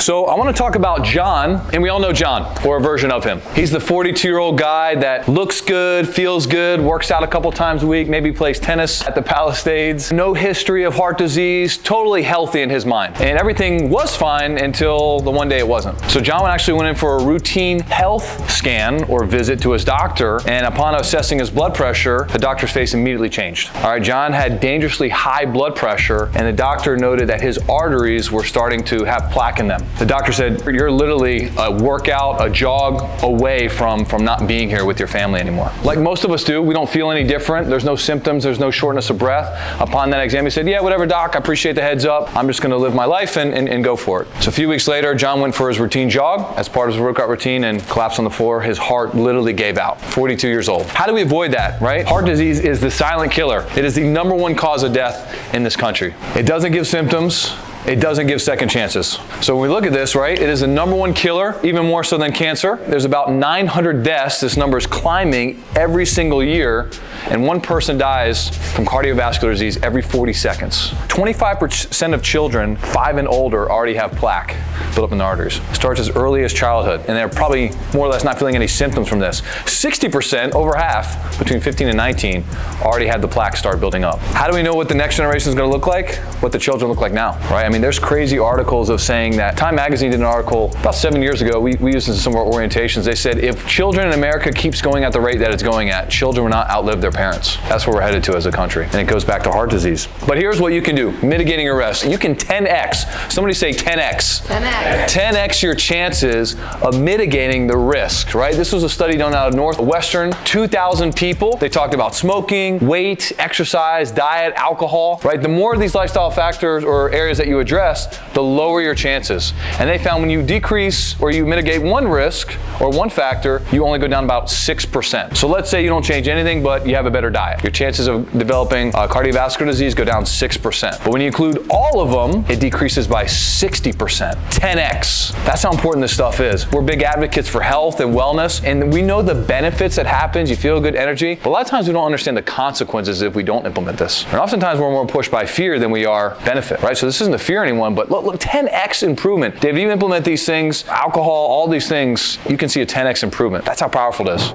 So I want to talk about John, and we all know John, or a version of him. He's the 42-year-old guy that looks good, feels good, works out a couple times a week, maybe plays tennis at the Palisades. No history of heart disease, totally healthy in his mind. And everything was fine until the one day it wasn't. So John actually went in for a routine health scan or visit to his doctor, and upon assessing his blood pressure, the doctor's face immediately changed. All right, John had dangerously high blood pressure, and the doctor noted that his arteries were starting to have plaque in them. The doctor said, you're literally a workout, a jog away from not being here with your family anymore. Like most of us do, we don't feel any different. There's no symptoms, there's no shortness of breath. Upon that exam, he said, yeah, whatever, doc, I appreciate the heads up. I'm just gonna live my life and go for it. So a few weeks later, John went for his routine jog as part of his workout routine and collapsed on the floor. His heart literally gave out. 42 years old. How do we avoid that, right? Heart disease is the silent killer. It is the #1 cause of death in this country. It doesn't give symptoms. It doesn't give second chances. So when we look at this, right, it is the #1 killer, even more so than cancer. There's about 900 deaths. This number is climbing every single year, and 1 person dies from cardiovascular disease every 40 seconds. 25% of children 5 and older already have plaque built up in the arteries. It starts as early as childhood, and they're probably more or less not feeling any symptoms from this. 60%, over half, between 15 and 19, already had the plaque start building up. How do we know what the next generation is going to look like? What the children look like now, right? I mean, there's crazy articles of saying that Time Magazine did an article about 7 years ago. We used this in some of our orientations. They said if children in America keeps going at the rate that it's going at, children will not outlive their parents. That's where we're headed to as a country. And it goes back to heart disease. But here's what you can do. Mitigating your risk. You can 10x. Somebody say 10x. 10x your chances of mitigating the risk, right? This was a study done out of Northwestern, 2,000 people. They talked about smoking, weight, exercise, diet, alcohol, right? The more of these lifestyle factors or areas that you address, the lower your chances. And they found when you decrease or you mitigate one risk or one factor, you only go down about 6%. So let's say you don't change anything, but you have a better diet. Your chances of developing cardiovascular disease go down 6%. But when you include all of them, it decreases by 60%, 10x. That's how important this stuff is. We're big advocates for health and wellness, and we know the benefits that happens. You feel good energy, but a lot of times we don't understand the consequences if we don't implement this. And oftentimes we're more pushed by fear than we are benefit, right? So this isn't to fear anyone, but look, 10x improvement. If you implement these things, alcohol, all these things, you can see a 10x improvement. That's how powerful it is.